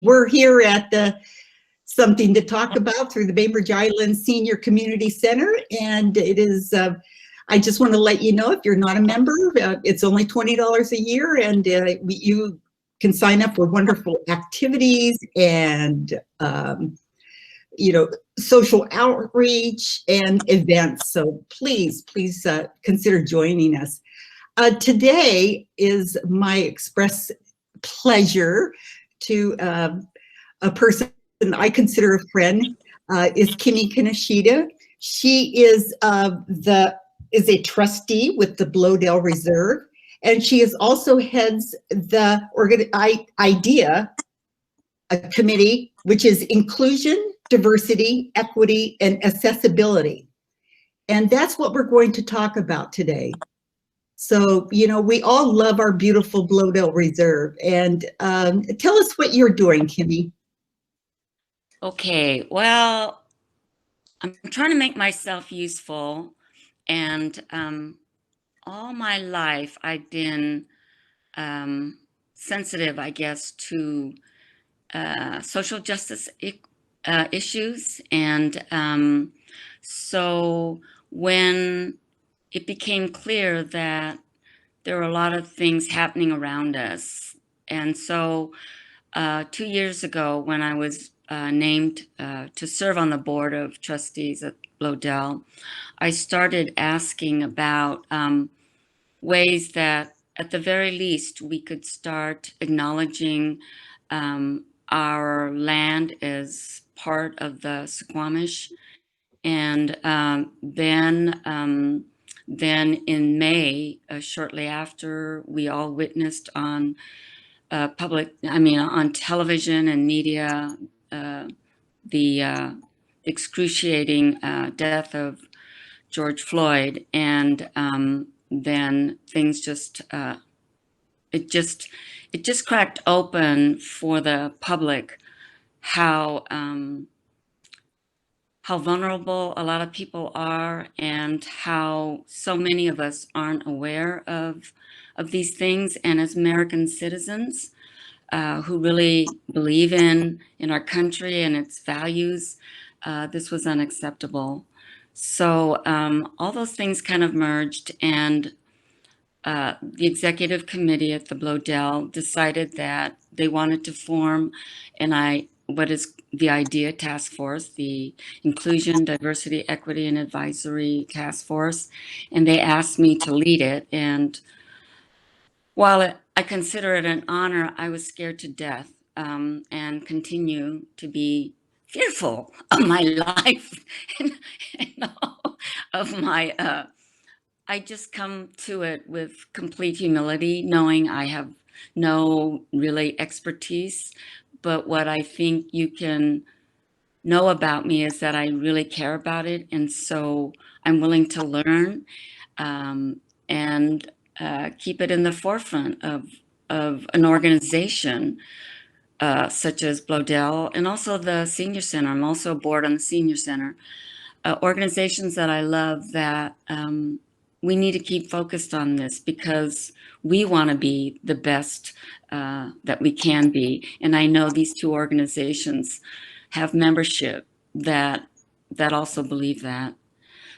We're here at the Something to Talk About through the Bainbridge Island Senior Community Center, and it is, I just want to let you know, if you're not a member, it's only $20 a year, and you can sign up for wonderful activities and, social outreach and events. So please consider joining us. Today is my express pleasure to a person I consider a friend, is Kimmy Kaneshita. She is a trustee with the Bloedel Reserve, and she is also heads the IDEA committee, which is Inclusion, Diversity, Equity, and Accessibility. And that's what we're going to talk about today. So, we all love our beautiful Bloedel Reserve. And tell us what you're doing, Kimmy. Okay, well, I'm trying to make myself useful, and all my life I've been sensitive, I guess, to social justice issues. And so when it became clear that there were a lot of things happening around us, and so 2 years ago, when I was named to serve on the board of trustees at Bloedel, I started asking about ways that, at the very least, we could start acknowledging our land as part of the Suquamish. And then in May, shortly after, we all witnessed on on television and media, the excruciating death of George Floyd, and then things it just cracked open for the public how vulnerable a lot of people are, and how so many of us aren't aware of these things. And as American citizens who really believe in our country and its values, this was unacceptable. So all those things kind of merged, and the executive committee at the Bloedel decided that they wanted to form what is the IDEA task force, the Inclusion, Diversity, Equity, and Advisory Task Force, and they asked me to lead it. And while I consider it an honor, I was scared to death, and continue to be fearful of my life and of my. I just come to it with complete humility, knowing I have no really expertise, but what I think you can know about me is that I really care about it, and so I'm willing to learn and keep it in the forefront of an organization such as Bloedel, and also the Senior Center. I'm also a board on the Senior Center. Organizations that I love, that we need to keep focused on this, because we want to be the best that we can be. And I know these two organizations have membership that also believe that.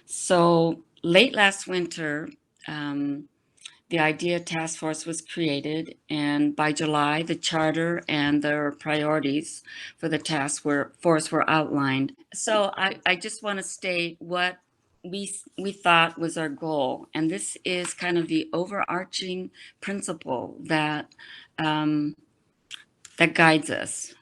So late last winter, the IDEA Task Force was created, and by July, the charter and their priorities for the task force were outlined. So I just want to state what we thought was our goal, and this is kind of the overarching principle that guides us.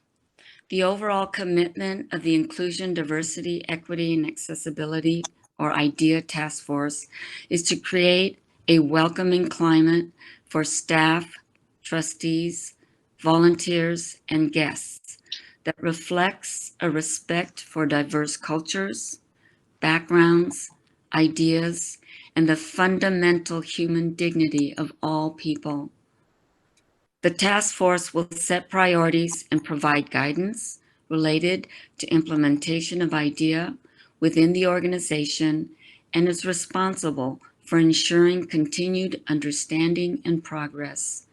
The overall commitment of the Inclusion, Diversity, Equity, and Accessibility, or IDEA Task Force, is to create a welcoming climate for staff, trustees, volunteers, and guests that reflects a respect for diverse cultures, backgrounds, ideas, and the fundamental human dignity of all people. The task force will set priorities and provide guidance related to implementation of IDEA within the organization, and is responsible for ensuring continued understanding and progress.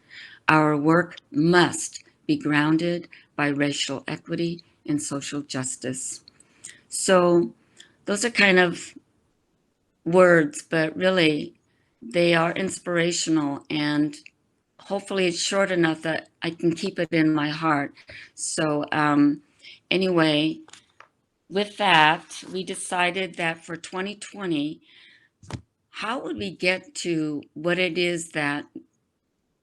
Our work must be grounded by racial equity and social justice. So those are kind of words, but really they are inspirational, and hopefully it's short enough that I can keep it in my heart. So anyway, with that, we decided that for 2020, how would we get to what it is that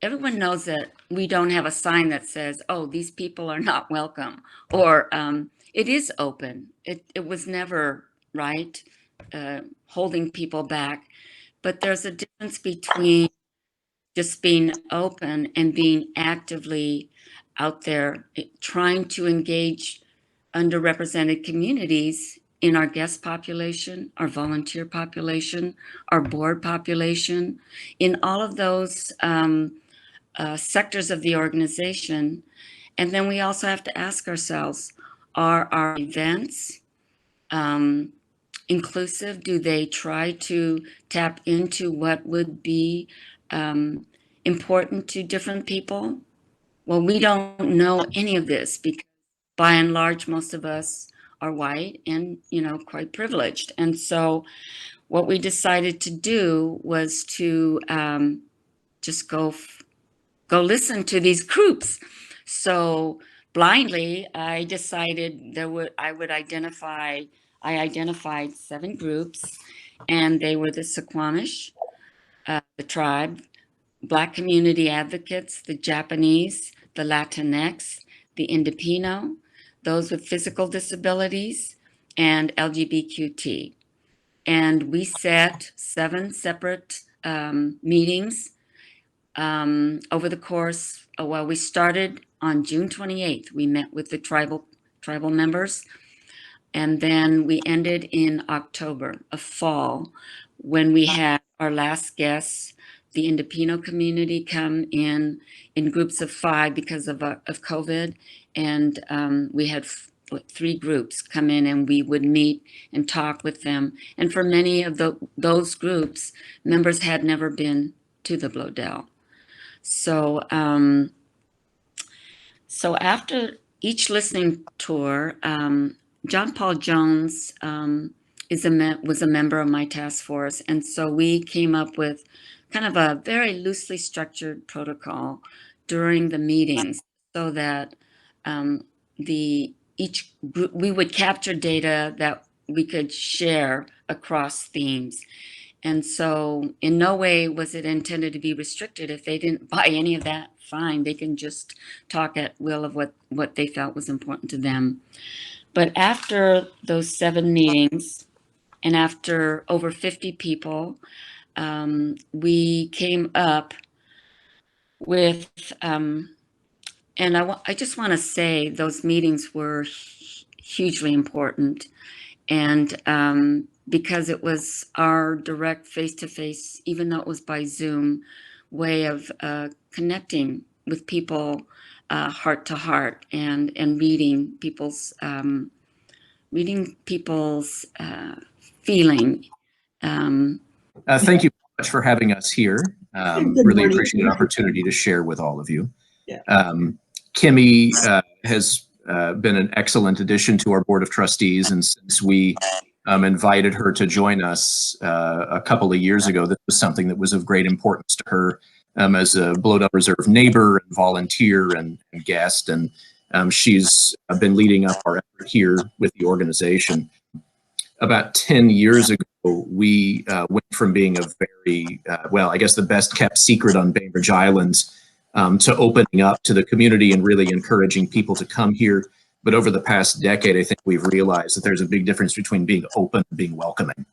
everyone knows, that we don't have a sign that says, oh, these people are not welcome, or it is open. It was never, right, holding people back. But there's a difference between just being open and being actively out there trying to engage underrepresented communities in our guest population, our volunteer population, our board population, in all of those sectors of the organization. And then we also have to ask ourselves, are our events inclusive? Do they try to tap into what would be important to different people? Well, we don't know any of this because by and large, most of us are white and, quite privileged. And so what we decided to do was to just go listen to these groups. So blindly, I decided I identified 7 groups, and they were the Suquamish, the tribe, Black community advocates, the Japanese, the Latinx, the Indopino, those with physical disabilities, and LGBTQ. And we set 7 separate meetings over the course. Well, we started on June 28th. We met with the tribal members, and then we ended in October of fall, when we had our last guests, the Indopino community, come in groups of 5 because of COVID. And we had 3 groups come in, and we would meet and talk with them. And for many of those groups, members had never been to the Bloedel. So, so after each listening tour, John Paul Jones was a member of my task force. And so we came up with kind of a very loosely structured protocol during the meetings, so that each group, we would capture data that we could share across themes. And so in no way was it intended to be restricted. If they didn't buy any of that, fine, they can just talk at will of what they felt was important to them. But after those 7 meetings, and after over 50 people, we came up with, and I just want to say those meetings were hugely important. And because it was our direct face-to-face, even though it was by Zoom, way of connecting with people heart to heart, and reading people's feeling. Thank you so much for having us here. Really appreciate the opportunity to share with all of you. Yeah. Kimmy has been an excellent addition to our Board of Trustees, and since we invited her to join us a couple of years ago, this was something that was of great importance to her as a Bloedel Reserve neighbor and volunteer and guest, and she's been leading up our effort here with the organization. About 10 years ago, we went from being a very, well, I guess the best kept secret on Bainbridge Islands to opening up to the community and really encouraging people to come here. But over the past decade, I think we've realized that there's a big difference between being open and being welcoming.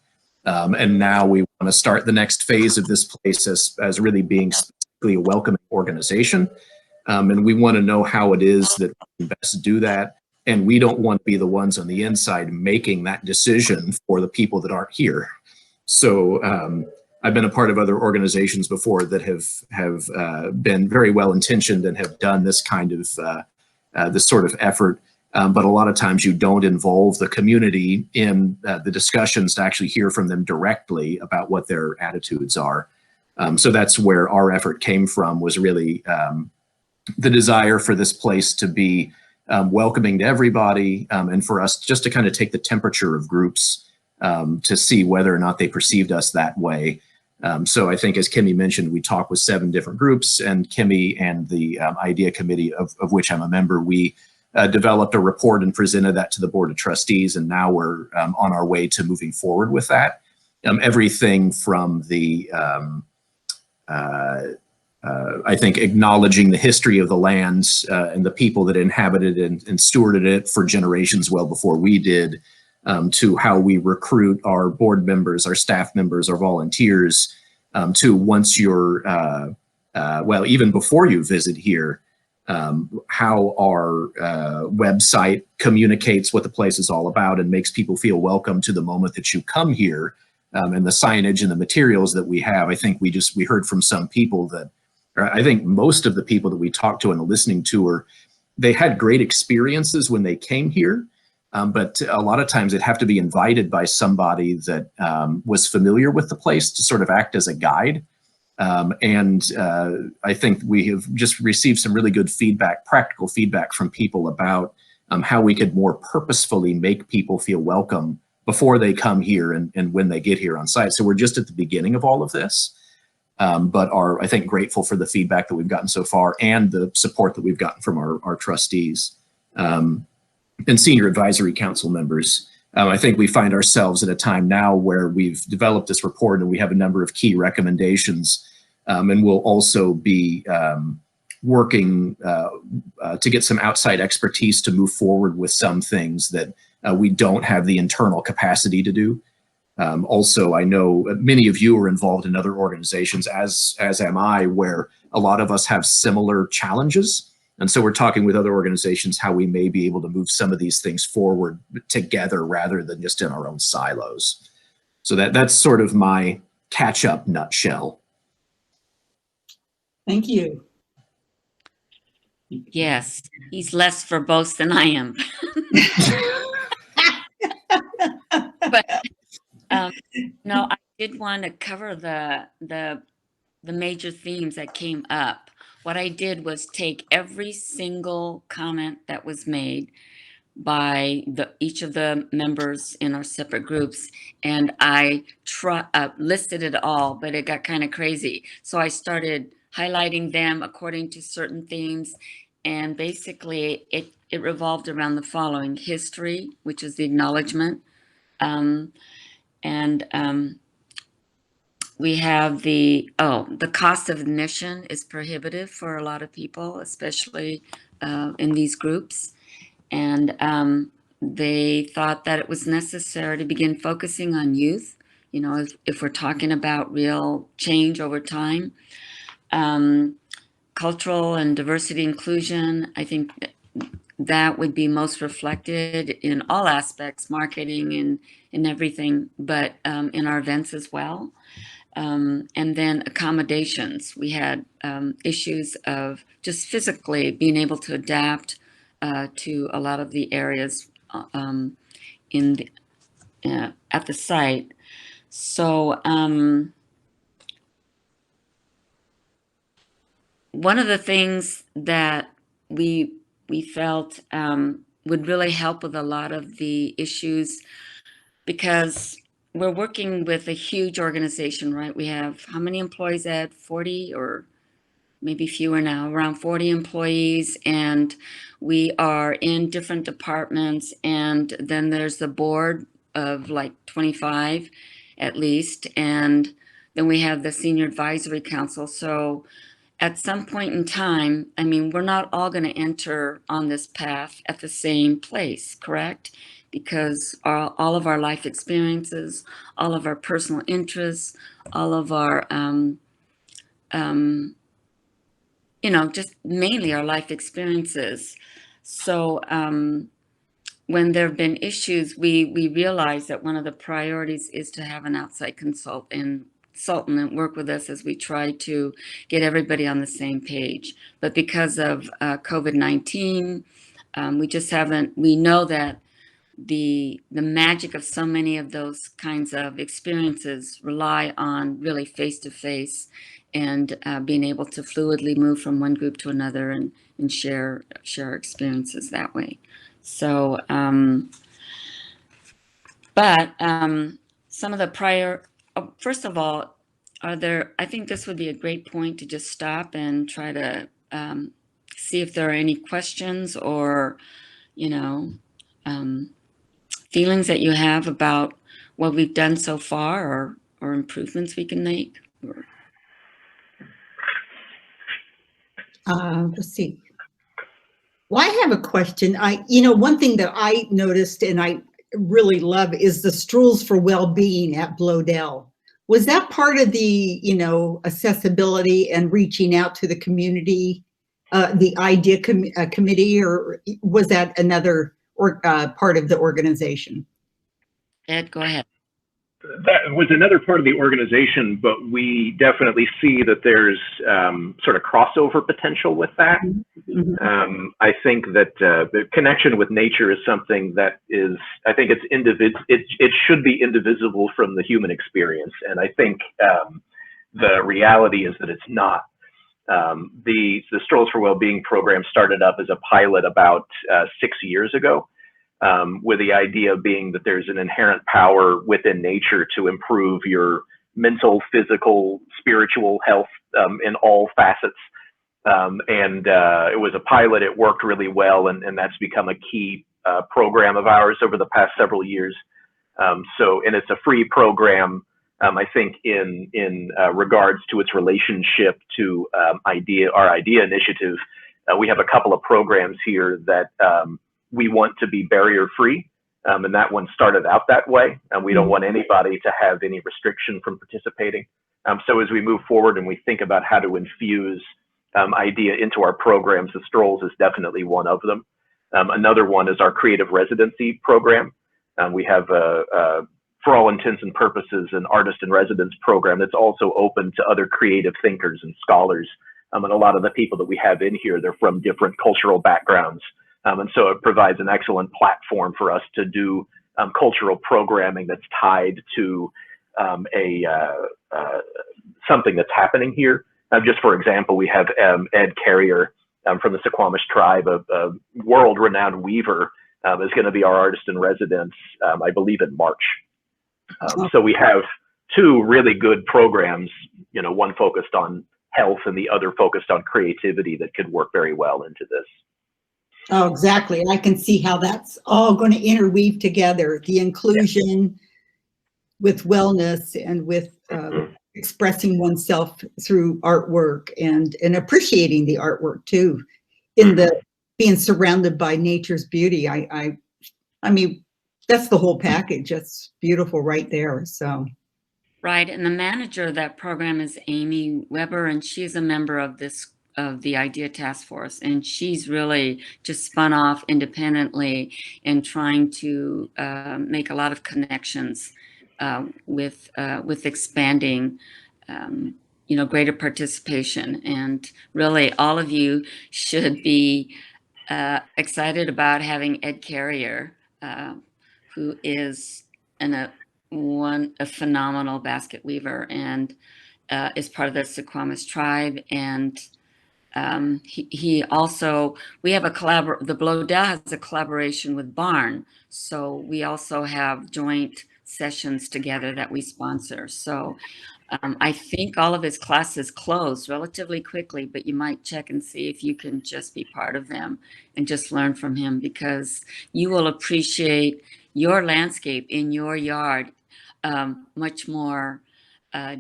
And now we want to start the next phase of this place as really being specifically a welcoming organization. And we want to know how it is that we can best do that. And we don't want to be the ones on the inside making that decision for the people that aren't here. So I've been a part of other organizations before that have been very well intentioned and have done this kind of this sort of effort. But a lot of times you don't involve the community in the discussions to actually hear from them directly about what their attitudes are. So that's where our effort came from, was really the desire for this place to be welcoming to everybody, and for us just to kind of take the temperature of groups to see whether or not they perceived us that way. So I think, as Kimmy mentioned, we talked with 7 different groups, and Kimmy and the IDEA committee, of which I'm a member, we developed a report and presented that to the Board of Trustees, and now we're on our way to moving forward with that. Everything from the, I think, acknowledging the history of the lands and the people that inhabited and stewarded it for generations well before we did, to how we recruit our board members, our staff members, our volunteers, to once you're, well, even before you visit here, how our website communicates what the place is all about and makes people feel welcome to the moment that you come here, and the signage and the materials that we have. I think we heard from some people that, or I think most of the people that we talked to in the listening tour, they had great experiences when they came here. But a lot of times it'd have to be invited by somebody that was familiar with the place to sort of act as a guide. And I think we have just received some really good feedback, practical feedback from people about how we could more purposefully make people feel welcome before they come here and when they get here on site. So we're just at the beginning of all of this, but are, I think, grateful for the feedback that we've gotten so far and the support that we've gotten from our trustees. And senior advisory council members. I think we find ourselves at a time now where we've developed this report and we have a number of key recommendations, and we'll also be working to get some outside expertise to move forward with some things that we don't have the internal capacity to do. Also, I know many of you are involved in other organizations, as am I, where a lot of us have similar challenges. And so we're talking with other organizations how we may be able to move some of these things forward together rather than just in our own silos. So that's sort of my catch-up nutshell. Thank you. Yes, he's less verbose than I am. But no, I did want to cover the major themes that came up. What I did was take every single comment that was made by each of the members in our separate groups, and I listed it all, but it got kind of crazy. So I started highlighting them according to certain themes, and basically it revolved around the following: history, which is the acknowledgement, we have the cost of admission is prohibitive for a lot of people, especially in these groups. And they thought that it was necessary to begin focusing on youth, you know, if we're talking about real change over time. Cultural and diversity inclusion, I think that would be most reflected in all aspects, marketing and everything, but in our events as well. And then accommodations. We had issues of just physically being able to adapt to a lot of the areas at the site. So one of the things that we felt would really help with a lot of the issues, because we're working with a huge organization, right? We have how many employees, Ed? 40 or maybe fewer now, around 40 employees, and we are in different departments, and then there's the board of like 25 at least, and then we have the senior advisory council. So at some point in time, I mean, we're not all going to enter on this path at the same place, correct? Because all of our life experiences, all of our personal interests, all of our, you know, just mainly our life experiences. So when there have been issues, we realize that one of the priorities is to have an outside consultant work with us as we try to get everybody on the same page. But because of COVID-19, we just haven't, we know that the magic of so many of those kinds of experiences rely on really face-to-face and being able to fluidly move from one group to another and share experiences that way. So, some of the prior, first of all, I think this would be a great point to just stop and try to see if there are any questions or, feelings that you have about what we've done so far or improvements we can make. Let's see. Well, I have a question. One thing that I noticed and I really love is the Strolls for Well-Being at Bloedel. Was that part of the, accessibility and reaching out to the community, the idea committee, or was that another part of the organization? Ed, go ahead. That was another part of the organization, but we definitely see that there's sort of crossover potential with that. Mm-hmm. I think that the connection with nature is something that is, I think it's it should be indivisible from the human experience. And I think the reality is that it's not. The Strolls for Wellbeing program started up as a pilot about 6 years ago. With the idea being that there's an inherent power within nature to improve your mental, physical, spiritual health in all facets. It was a pilot. It worked really well, and that's become a key program of ours over the past several years. And it's a free program, I think, in regards to its relationship to our idea initiative. We have a couple of programs here that we want to be barrier-free, and that one started out that way, and we don't want anybody to have any restriction from participating. So as we move forward and we think about how to infuse idea into our programs, the Strolls is definitely one of them. Another one is our creative residency program. We have, for all intents and purposes, an artist in residence program that's also open to other creative thinkers and scholars. And a lot of the people that we have in here, they're from different cultural backgrounds. And so it provides an excellent platform for us to do cultural programming that's tied to something that's happening here. Just for example, we have Ed Carrier from the Suquamish tribe, a world-renowned weaver, is going to be our artist in residence, I believe, in March. So we have two really good programs, one focused on health and the other focused on creativity that could work very well into this. Oh, exactly. I can see how that's all going to interweave together, the inclusion with wellness and with expressing oneself through artwork and appreciating the artwork too, in the being surrounded by nature's beauty. I mean, that's the whole package. That's beautiful right there. So. Right. And the manager of that program is Amy Weber, and she's a member of the Idea Task Force, and she's really just spun off independently and trying to make a lot of connections with expanding, greater participation. And really, all of you should be excited about having Ed Carrier, who is a phenomenal basket weaver and is part of the Suquamish tribe. And he also, we have the Bloedel has a collaboration with Barn. So we also have joint sessions together that we sponsor. So I think all of his classes close relatively quickly, but you might check and see if you can just be part of them and just learn from him, because you will appreciate your landscape in your yard much more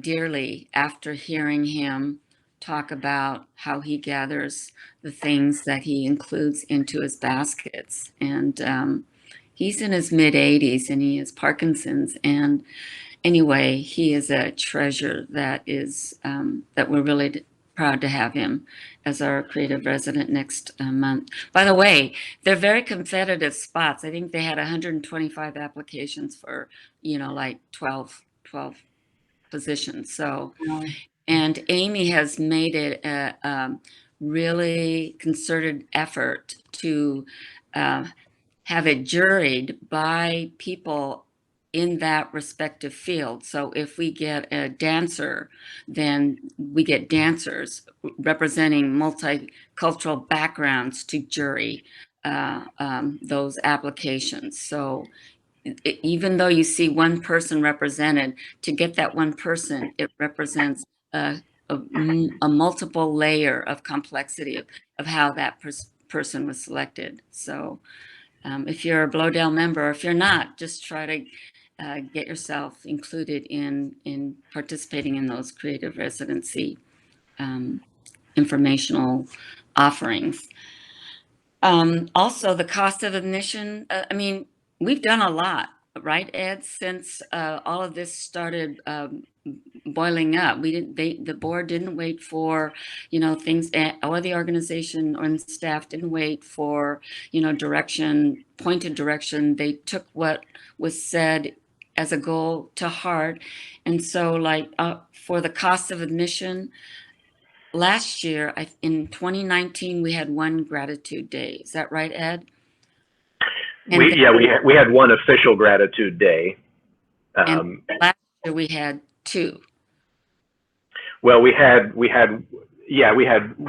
dearly after hearing him talk about how he gathers the things that he includes into his baskets. And he's in his mid-80s and he has Parkinson's. And anyway, he is a treasure that is that we're really proud to have him as our creative resident next month. By the way, they're very competitive spots. I think they had 125 applications for, like 12 positions. So, and Amy has made it a really concerted effort to have it juried by people in that respective field. So if we get a dancer, then we get dancers representing multicultural backgrounds to jury those applications. So even though you see one person represented, to get that one person, it represents a multiple layer of complexity of how that person was selected. So if you're a Bloedel member, or if you're not, just try to get yourself included in participating in those creative residency informational offerings. Also, the cost of admission, I mean, we've done a lot, right, Ed, since all of this started boiling up. The board didn't wait for, things, or the organization or staff didn't wait for, direction, pointed direction. They took what was said as a goal to heart. And so like for the cost of admission, last year, in 2019, we had one gratitude day. Is that right, Ed? We had one official gratitude day. And last year we had two. Well, we had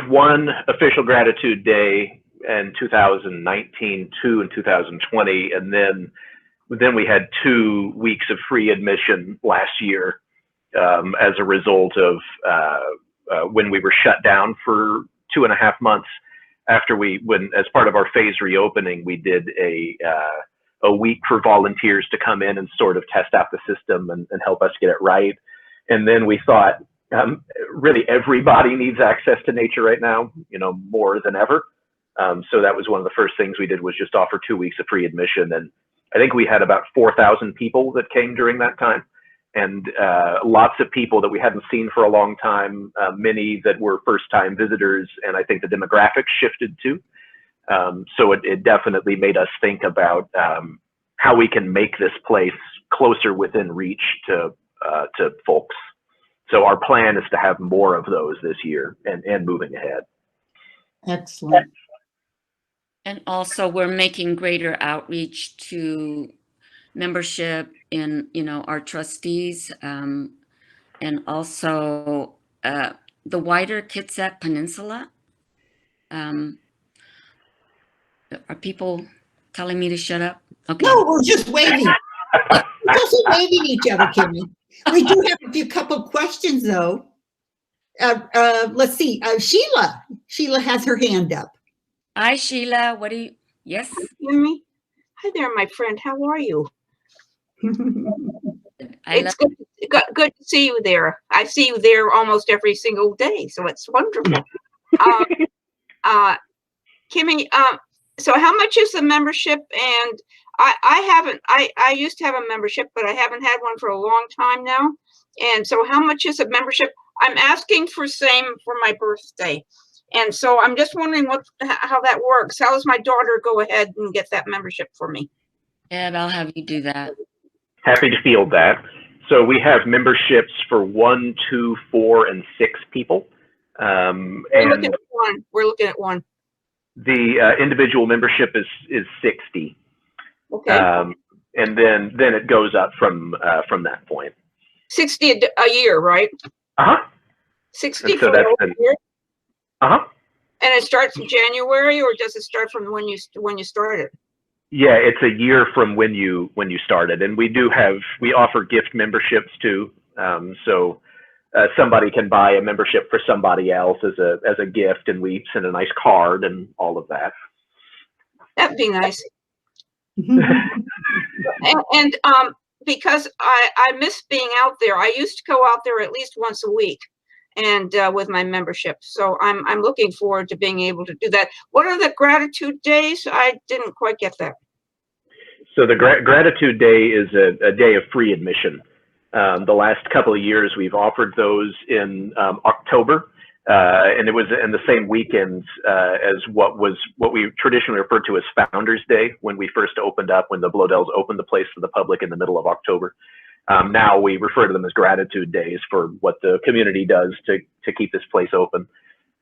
one official gratitude day in 2019, two in 2020, and then we had 2 weeks of free admission last year as a result of when we were shut down for 2.5 months after as part of our phase reopening, we did a week for volunteers to come in and sort of test out the system and help us get it right. And then we thought, really everybody needs access to nature right now, more than ever. So that was one of the first things we did, was just offer 2 weeks of free admission. And I think we had about 4,000 people that came during that time. And lots of people that we hadn't seen for a long time, many that were first-time visitors, and I think the demographics shifted too. So it definitely made us think about how we can make this place closer within reach to folks. So our plan is to have more of those this year and moving ahead. Excellent. And also we're making greater outreach to membership in, our trustees, and also the wider Kitsap Peninsula. Are people telling me to shut up? Okay. No, we're just waving. We're just waving each other, Kimmy. We do have a couple questions though. Let's see. Sheila has her hand up. Hi, Sheila. What do you? Yes. Can you hear me? Hi there, my friend. How are you? It's good to see you there. I see you there almost every single day, so it's wonderful. Kimmy, so how much is the membership? And I used to have a membership, but I haven't had one for a long time now. And so how much is a membership? I'm asking for same for my birthday. And so I'm just wondering how that works. How does my daughter go ahead and get that membership for me? Ed, I'll have you do that. Happy to field that. So we have memberships for 1, 2, 4, and 6 people. We're looking at one. The individual membership is 60. Okay. And then it goes up from that point. 60 a year, right? 60 for a year. And it starts in January, or does it start from when you started? Yeah, it's a year from when you started, and we offer gift memberships too. So somebody can buy a membership for somebody else as a gift, and we send a nice card and all of that. That'd be nice. and because I miss being out there. I used to go out there at least once a week, and with my membership. So I'm looking forward to being able to do that. What are the gratitude days? I didn't quite get that. So the gratitude day is a day of free admission. The last couple of years we've offered those in October, and it was in the same weekends as what we traditionally refer to as Founders Day, when we first opened up, when the Bloedels opened the place for the public in the middle of October. Now we refer to them as gratitude days for what the community does to keep this place open.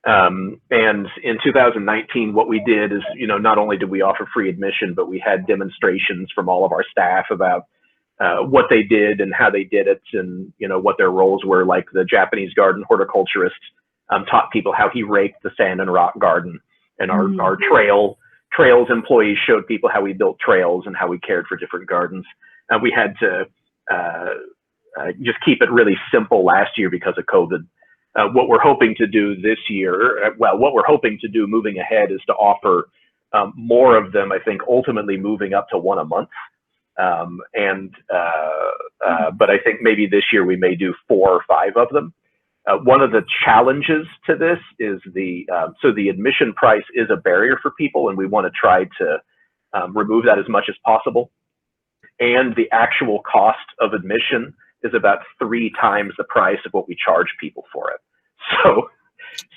And in 2019, what we did is, not only did we offer free admission, but we had demonstrations from all of our staff about what they did and how they did it, and what their roles were. Like the Japanese garden horticulturist taught people how he raked the sand and rock garden, and our trails employees showed people how we built trails and how we cared for different gardens. We had to just keep it really simple last year because of COVID. What we're hoping to do this year, what we're hoping to do moving ahead is to offer more of them, I think, ultimately moving up to one a month. But I think maybe this year we may do 4 or 5 of them. One of the challenges to this is so the admission price is a barrier for people, and we want to try to remove that as much as possible. And the actual cost of admission is about 3 times the price of what we charge people for it.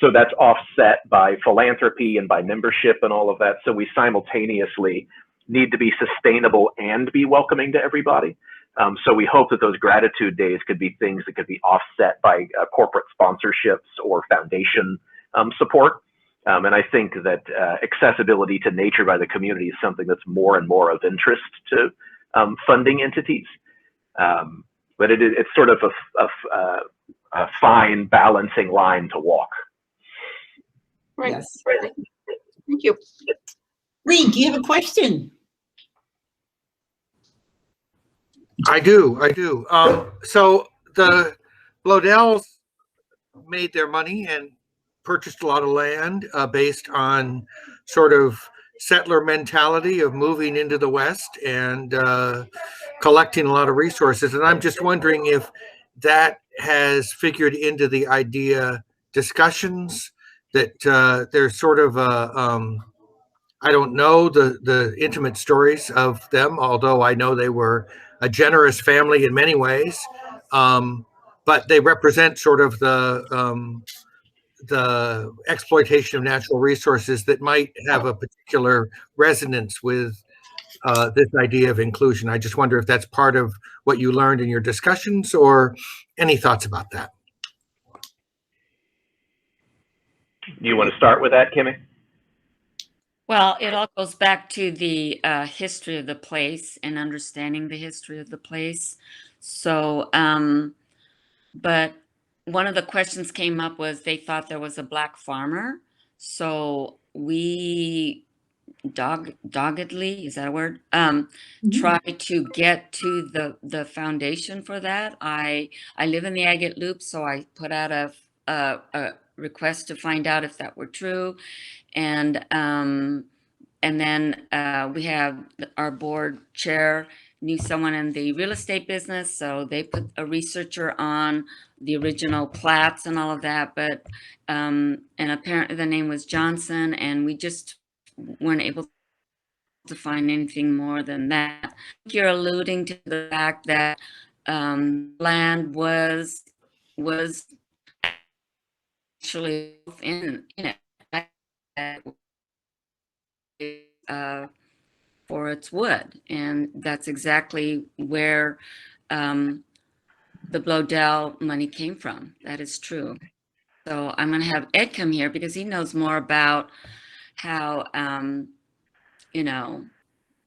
So that's offset by philanthropy and by membership and all of that. So we simultaneously need to be sustainable and be welcoming to everybody. So we hope that those gratitude days could be things that could be offset by corporate sponsorships or foundation support. And I think that accessibility to nature by the community is something that's more and more of interest to funding entities. But it's sort of a fine balancing line to walk. Right. Yes. Thank you. Reed, do you have a question? I do. So the Bloedels made their money and purchased a lot of land based on sort of settler mentality of moving into the West and collecting a lot of resources. And I'm just wondering if that has figured into the idea discussions that there's sort of I don't know the intimate stories of them, although I know they were a generous family in many ways. But they represent sort of the exploitation of natural resources that might have a particular resonance with this idea of inclusion. I just wonder if that's part of what you learned in your discussions, or any thoughts about that. Do you want to start with that, Kimmy? Well, it all goes back to the history of the place and understanding the history of the place. So, but one of the questions came up was they thought there was a Black farmer. So we doggedly, is that a word? Try to get to the foundation for that. I live in the Agate Loop, so I put out a request to find out if that were true. And then we have our board chair knew someone in the real estate business, so they put a researcher on the original plats and all of that. But and apparently the name was Johnson, and we just weren't able to find anything more than that. You're alluding to the fact that land was actually in it. For its wood, and that's exactly where the Bloedel money came from. That is true. So I'm going to have Ed come here because he knows more about how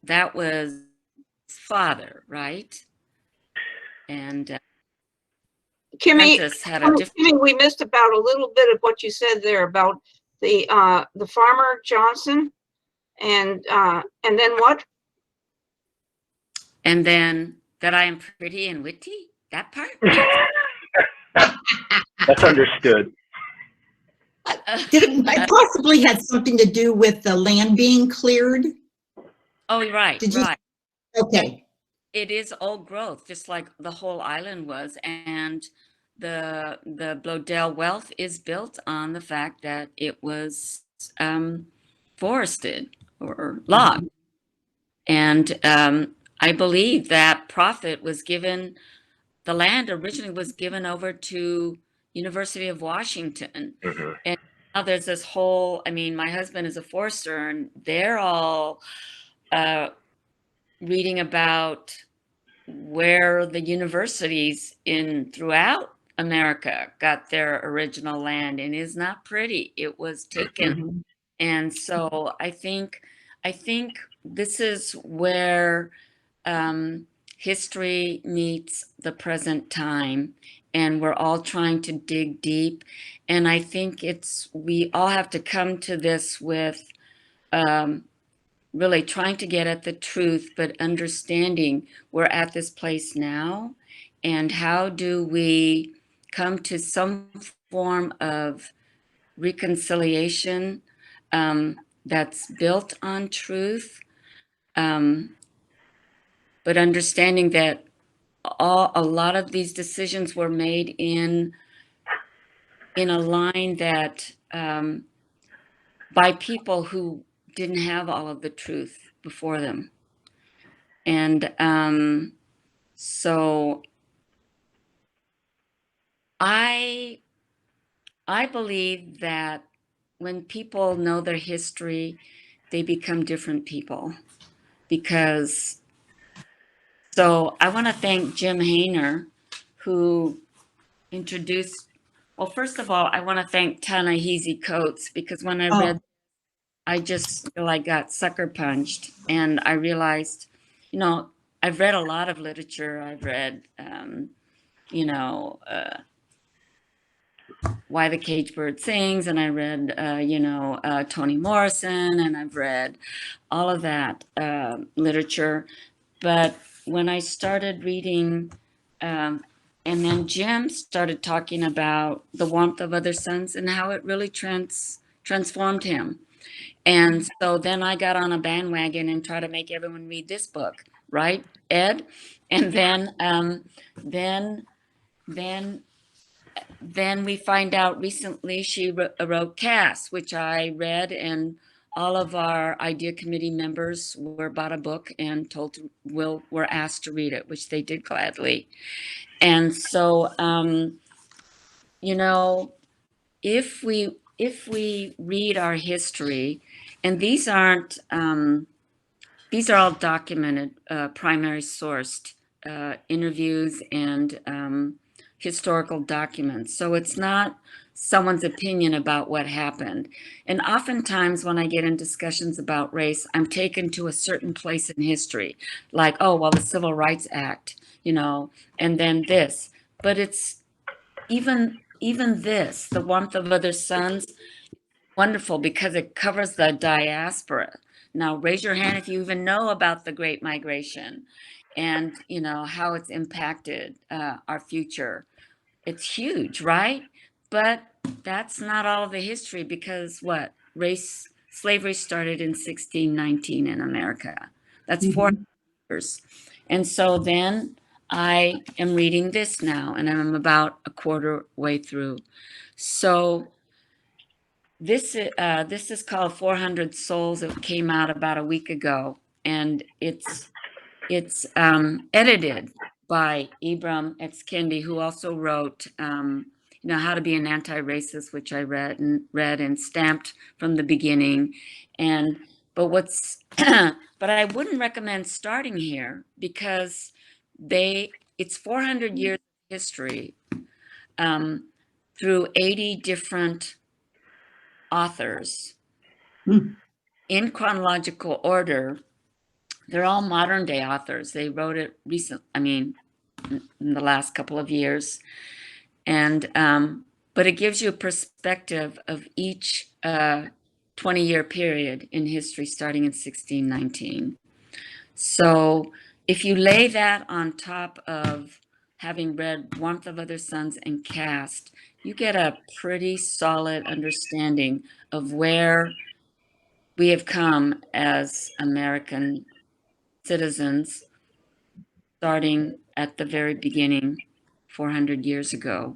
that was father, right? And Kimmy, Prentice had a different. Kimmy, we missed about a little bit of what you said there about the farmer Johnson, and then what? And then that I am pretty and witty. That part. That's understood. It possibly had something to do with the land being cleared. Oh, right, Did you? right. Okay. It is old growth, just like the whole island was, and the Bloedel wealth is built on the fact that it was forested or logged, and I believe that profit was given. The land originally was given over to University of Washington, and now there's this whole. I mean, my husband is a forester, and they're all reading about where the universities throughout America got their original land, and it's not pretty. It was taken. Mhm. And so I think this is where history meets the present time, and we're all trying to dig deep. And I think we all have to come to this with really trying to get at the truth, but understanding we're at this place now, and how do we come to some form of reconciliation that's built on truth, but understanding that a lot of these decisions were made in a line that by people who didn't have all of the truth before them. And so I believe that when people know their history, they become different people. Because, so I want to thank Jim Hayner, who introduced, well, first of all, I want to thank Ta-Nehisi Coates, because when I read, I just feel I got sucker punched, and I realized, I've read a lot of literature. I've read, Why the Caged Bird Sings, and I read, Toni Morrison, and I've read all of that literature. But when I started reading, and then Jim started talking about The Warmth of Other Suns and how it really transformed him. And so then I got on a bandwagon and tried to make everyone read this book, right, Ed? And then we find out recently she wrote Cass, which I read, and all of our idea committee members were bought a book and were asked to read it, which they did gladly. And so, if we read our history, and these are all documented, primary sourced interviews and historical documents. So it's not someone's opinion about what happened. And oftentimes when I get in discussions about race, I'm taken to a certain place in history, like, oh, well, the Civil Rights Act, and then this. But it's even this, The Warmth of Other Suns, wonderful because it covers the diaspora. Now, raise your hand if you even know about the Great Migration and, how it's impacted our future. It's huge, right? But that's not all of the history, because slavery started in 1619 in America. That's 400 years. And so then I am reading this now, and I'm about a quarter way through. So this is called 400 Souls. It came out about a week ago, and it's edited by Ibram X. Kendi, who also wrote, How to Be an Anti-Racist, which I read and stamped from the beginning. But I wouldn't recommend starting here, because it's 400 years of history through 80 different authors in chronological order. They're all modern day authors. They wrote it in the last couple of years. And, but it gives you a perspective of each 20-year period in history starting in 1619. So if you lay that on top of having read Warmth of Other Suns and Cast, you get a pretty solid understanding of where we have come as American citizens, starting at the very beginning, 400 years ago,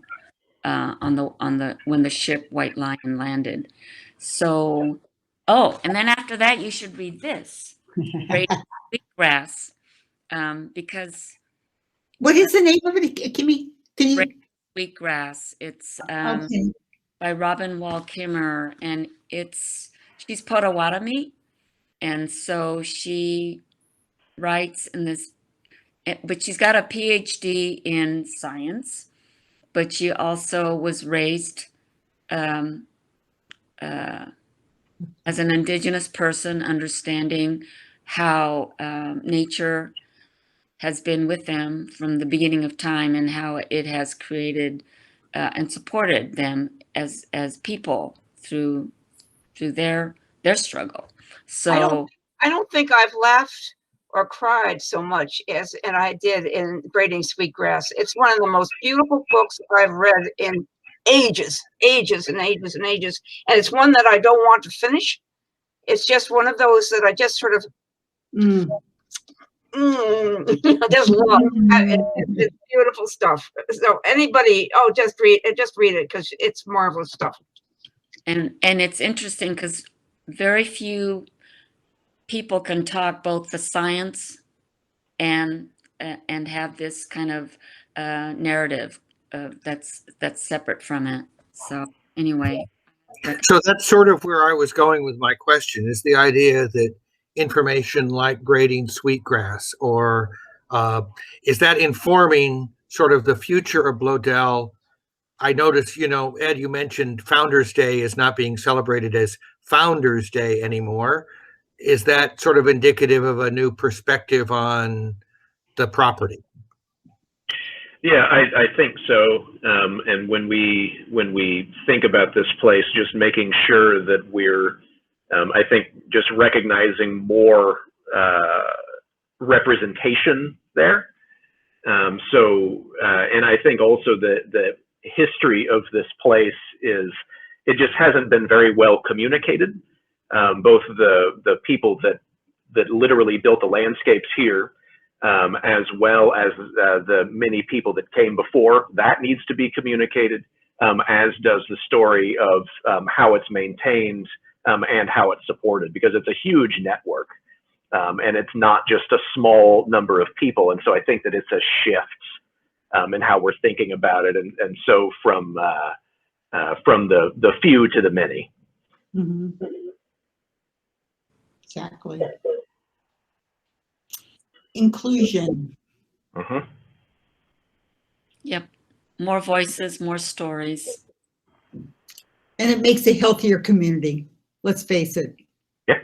when the ship White Lion landed. So, and then after that, you should read this, Great Wheatgrass, because. What is the name of it, Kimmy? Can you? Great Wheatgrass. It's Okay. by Robin Wall Kimmer, and she's Potawatomi, and so she writes in this, but she's got a PhD in science, but she also was raised as an Indigenous person, understanding how nature has been with them from the beginning of time and how it has created and supported them as people through their struggle. So I don't think I've laughed or cried so much as and I did in Grading Sweetgrass. It's one of the most beautiful books I've read in ages, ages and ages and ages. And it's one that I don't want to finish. It's just one of those that I just sort of just love. It's beautiful stuff. So anybody, just read it because it's marvelous stuff. And it's interesting because very few people can talk both the science and have this kind of narrative that's separate from it. So anyway. So that's sort of where I was going with my question, is the idea that information like Grading Sweetgrass, or is that informing sort of the future of Bloedel? I noticed, Ed, you mentioned Founders Day is not being celebrated as Founders Day anymore. Is that sort of indicative of a new perspective on the property? Yeah, I think so. And when we think about this place, just making sure that we're, I think, just recognizing more representation there. And I think also the history of this place is, it just hasn't been very well communicated. Both the people that literally built the landscapes here, as well as the many people that came before, that needs to be communicated, as does the story of how it's maintained and how it's supported, because it's a huge network. And it's not just a small number of people. And so I think that it's a shift in how we're thinking about it. And so from the few to the many. Mm-hmm. Exactly. Inclusion. Mm-hmm. Yep. More voices, more stories. And it makes a healthier community. Let's face it. Yeah.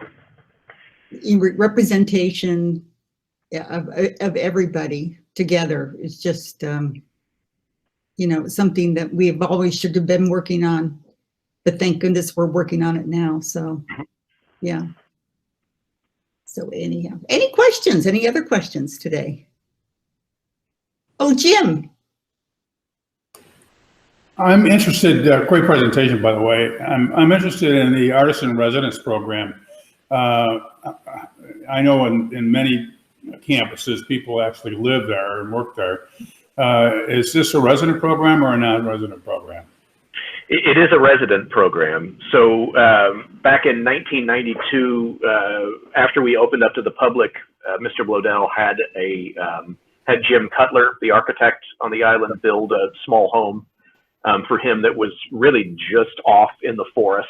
Representation of everybody together is just, something that we've always should have been working on. But thank goodness we're working on it now. So, yeah. So anyhow, any questions? Any other questions today? Oh, Jim. I'm interested, great presentation, by the way. I'm interested in the Artisan Residence Program. I know in many campuses, people actually live there and work there. Is this a resident program or a non-resident program? It is a resident program. So back in 1992, after we opened up to the public, Mr. Bloedel had had Jim Cutler, the architect on the island, build a small home for him that was really just off in the forest.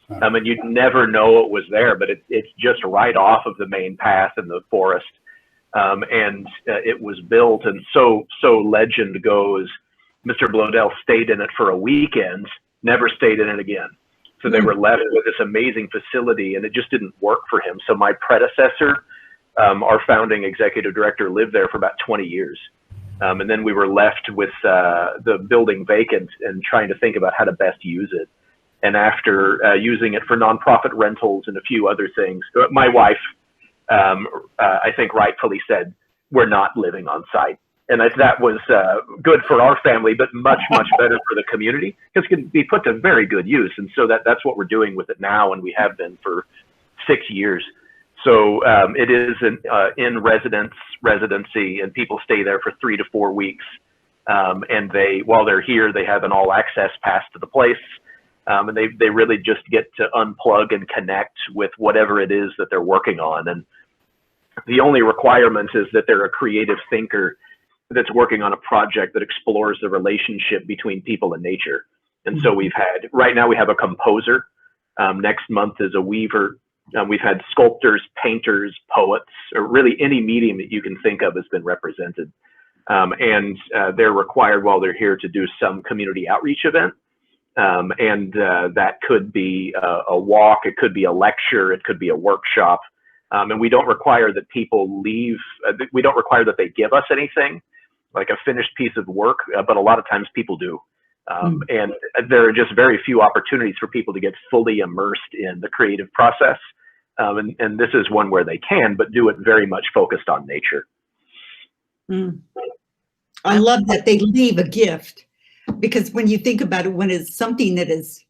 And you'd never know it was there, but it's just right off of the main path in the forest. And it was built, and so legend goes, Mr. Bloedel stayed in it for a weekend, never stayed in it again. So they were left with this amazing facility, and it just didn't work for him. So my predecessor, our founding executive director, lived there for about 20 years. And then we were left with the building vacant and trying to think about how to best use it. And after using it for nonprofit rentals and a few other things, my wife, I think rightfully said, we're not living on site. And that was good for our family, but much, much better for the community, because it can be put to very good use. And so that's what we're doing with it now, and we have been for 6 years. So it is an residency, and people stay there for 3 to 4 weeks. And while they're here, they have an all-access pass to the place. And they really just get to unplug and connect with whatever it is that they're working on. And the only requirement is that they're a creative thinker that's working on a project that explores the relationship between people and nature. And so right now we have a composer. Next month is a weaver. We've had sculptors, painters, poets, or really any medium that you can think of has been represented. and they're required while they're here to do some community outreach event. And that could be a walk, it could be a lecture, it could be a workshop. And we don't require that people leave, we don't require that they give us anything, like a finished piece of work, but a lot of times people do. And there are just very few opportunities for people to get fully immersed in the creative process. And this is one where they can, but do it very much focused on nature. I love that they leave a gift, because when you think about it, when it's something that is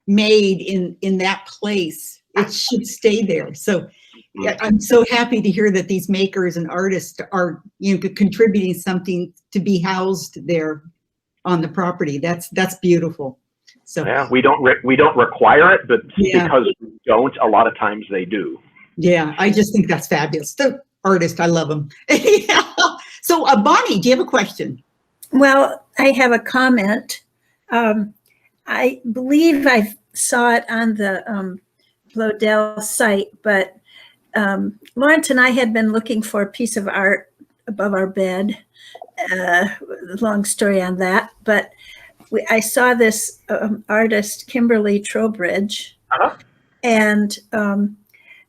made in that place, it should stay there. So yeah, I'm so happy to hear that these makers and artists are, you know, contributing something to be housed there on the property. That's beautiful. So yeah, we don't require it, but because we don't, a lot of times they do. Yeah, I just think that's fabulous. The artist, I love them. So Bonnie, do you have a question? Well, I have a comment. I believe I saw it on the Bloedel site, but Lawrence and I had been looking for a piece of art above our bed. Long story on that, but I saw this artist, Kimberly Trowbridge, and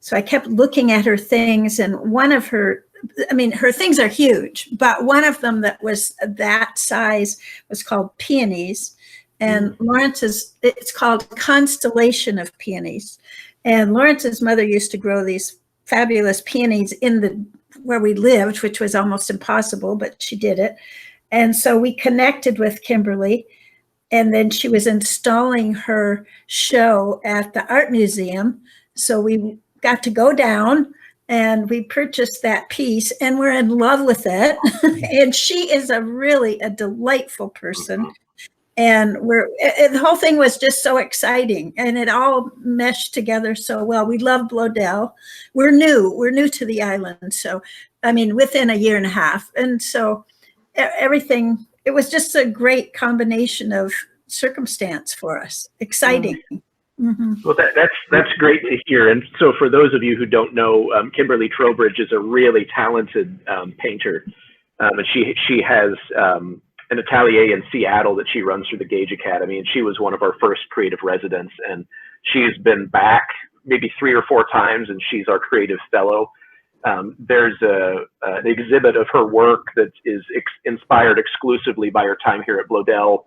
so I kept looking at her things, and one of her, I mean, her things are huge, but one of them that was that size was called Peonies, and Lawrence's, it's called Constellation of Peonies, and Lawrence's mother used to grow these fabulous peonies in the where we lived, which was almost impossible, but she did it. And so we connected with Kimberly, and then she was installing her show at the art museum. So we got to go down and we purchased that piece, and we're in love with it. And she is really a delightful person. And the whole thing was just so exciting, and it all meshed together so well. We love Bloedel. We're new to the island. So, I mean, within a year and a half. And so everything, it was just a great combination of circumstance for us. Exciting. Well, that's great to hear. And so for those of you who don't know, Kimberly Trowbridge is a really talented painter. And she has an atelier in Seattle that she runs through the Gage Academy, and she was one of our first creative residents, and she's been back maybe 3 or 4 times, and she's our creative fellow. There's an exhibit of her work that is inspired exclusively by her time here at Bloedel,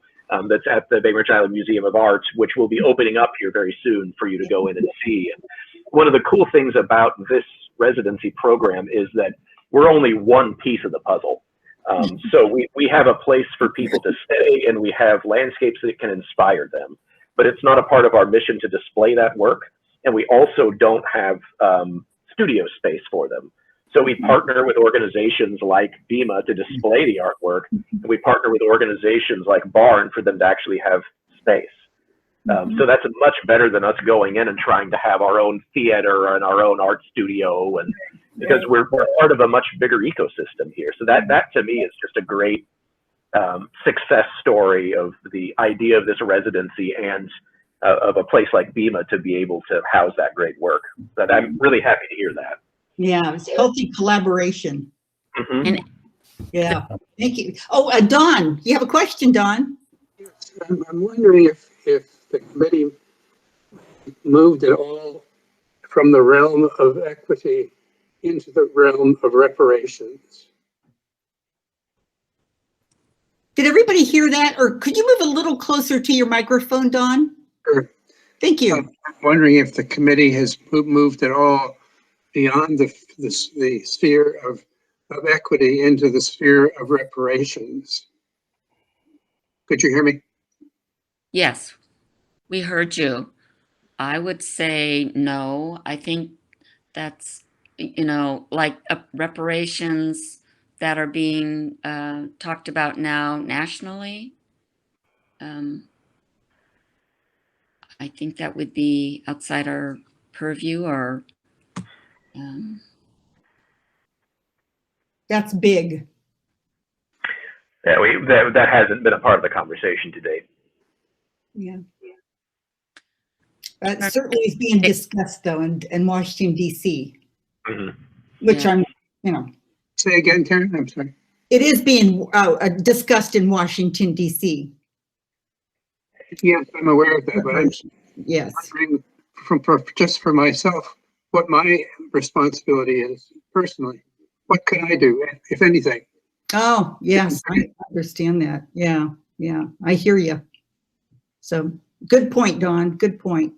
that's at the Bainbridge Island Museum of Art, which will be opening up here very soon for you to go in and see. And one of the cool things about this residency program is that we're only one piece of the puzzle. So we have a place for people to stay, and we have landscapes that can inspire them, but it's not a part of our mission to display that work. And we also don't have studio space for them. So we partner with organizations like BEMA to display the artwork, and we partner with organizations like Barn for them to actually have space. So that's much better than us going in and trying to have our own theater and our own art studio, and because we're part of a much bigger ecosystem here. So that to me is just a great success story of the idea of this residency and of a place like BEMA to be able to house that great work. But I'm really happy to hear that. Yeah, it's healthy collaboration. And Yeah, thank you. Oh, Don, you have a question, Don? Yes, I'm wondering if the committee moved at all from the realm of equity into the realm of reparations. Did everybody hear that? Or could you move a little closer to your microphone, Don? Sure. Thank you. I'm wondering if the committee has moved at all beyond the sphere of equity into the sphere of reparations. Could you hear me? yes, we heard you. I would say no. I think that's, you know, like reparations that are being talked about now nationally. I think that would be outside our purview, or That's big. Yeah, that hasn't been a part of the conversation to date. Yeah. That certainly is being discussed though in Washington, D.C., which Yeah. I'm, you know. Say again, Karen, I'm sorry. It is being discussed in Washington, D.C. Yes, I'm aware of that, but I'm Yes. wondering just for myself, what my responsibility is personally. What can I do, if anything? Oh, yes, I understand that. Yeah, yeah, I hear you. So good point, Dawn. Good point.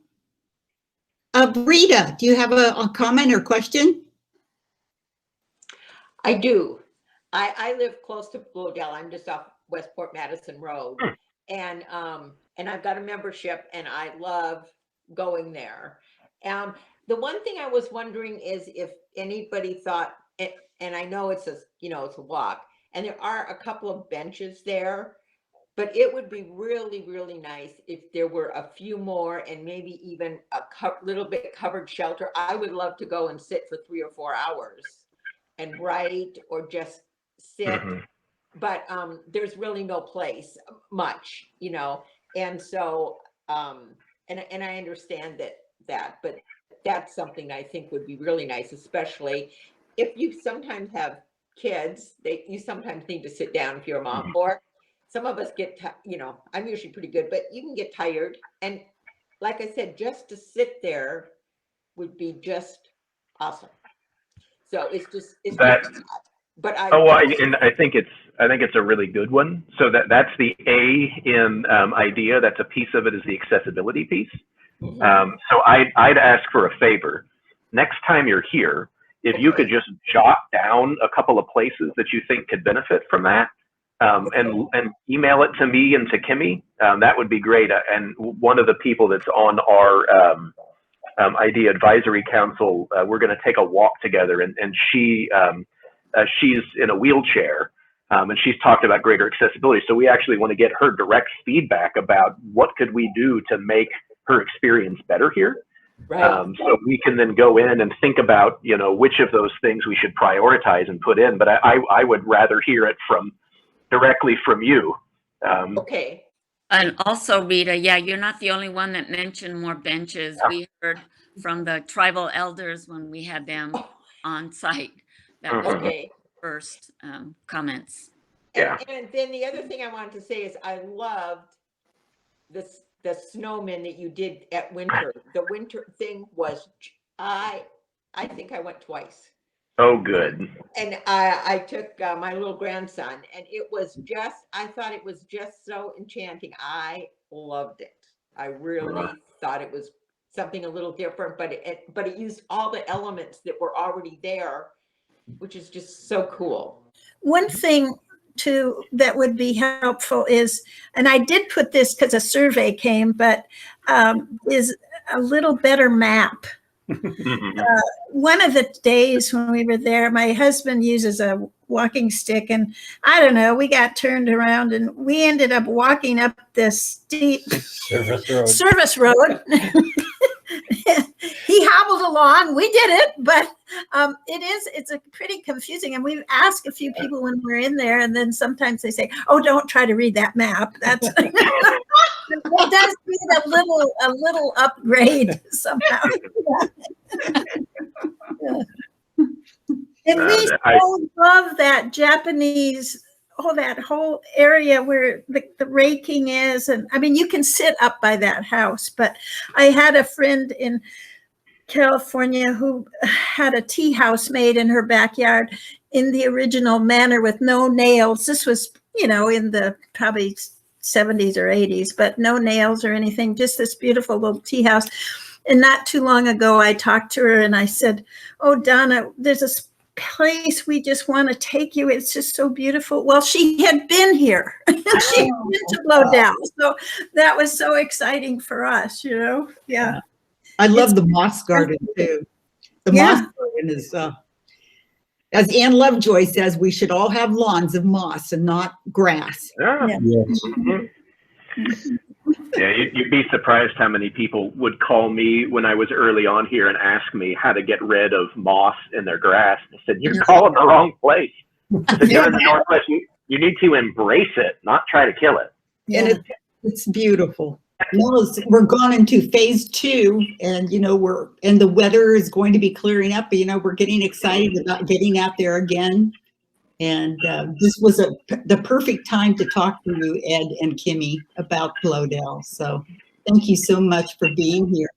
Rita, do you have a comment or question? I do. I live close to Bloedel. I'm just off Westport Madison Road, and I've got a membership, and I love going there. The one thing I was wondering is if anybody thought, and I know it's it's a walk, and there are a couple of benches there, but it would be really, really nice if there were a few more, and maybe even a little bit covered shelter. I would love to go and sit for 3 or 4 hours and write or just sit, but there's really no place much, and so and I understand that, but that's something I think would be really nice, especially if you sometimes have kids. You sometimes need to sit down if you're a mom, or some of us get I'm usually pretty good, but you can get tired, and like I said, just to sit there would be just awesome. So it's That, just, but and I think it's a really good one. So that's the A in idea. That's a piece of it, is the accessibility piece. So I'd ask for a favor. Next time you're here, if you could just jot down a couple of places that you think could benefit from that, and email it to me and to Kimmy, that would be great. And one of the people that's on our Idea Advisory Council, we're going to take a walk together, and she's in a wheelchair, and she's talked about greater accessibility. So we actually want to get her direct feedback about what could we do to make her experience better here. Right. So we can then go in and think about, which of those things we should prioritize and put in. But I would rather hear it directly from you. Okay. And also, Rita, yeah, you're not the only one that mentioned more benches. We heard from the tribal elders when we had them on site. That was Okay. the first comments. Yeah. And then the other thing I wanted to say is I loved the snowmen that you did at winter. The winter thing was, I think I went twice. Oh, good. And I took my little grandson, and I thought it was just so enchanting. I loved it. I really thought it was something a little different, but it used all the elements that were already there, which is just so cool. One thing too that would be helpful is, and I did put this because a survey came, but is a little better map. One of the days when we were there, my husband uses a walking stick, and I don't know, we got turned around and we ended up walking up this steep service road. He hobbled along. We did it, but it's a pretty confusing. And we've asked a few people when we're in there, and then sometimes they say, "Oh, don't try to read that map." That's it does need a little upgrade somehow. Yeah. And we so love that Japanese. Oh, that whole area where the raking is. And I mean, you can sit up by that house, but I had a friend in California who had a tea house made in her backyard in the original manner with no nails. This was, in the probably 70s or 80s, but no nails or anything, just this beautiful little tea house. And not too long ago, I talked to her and I said, "Oh, Donna, there's a place we just want to take you. It's just so beautiful." Well, she had been here. She'd been to Bloedel. So that was so exciting for us, Yeah. I love the moss garden too. The moss garden is, as Anne Lovejoy says, we should all have lawns of moss and not grass. Yeah. Yeah, you'd be surprised how many people would call me when I was early on here and ask me how to get rid of moss in their grass. I said, "You're calling the wrong place." I said, "You're in the Northwest. You need to embrace it, not try to kill it." Yeah. And it's beautiful. We're gone into phase 2, and the weather is going to be clearing up. We're getting excited about getting out there again. And this was the perfect time to talk to you, Ed and Kimmy, about Bloedel. So thank you so much for being here.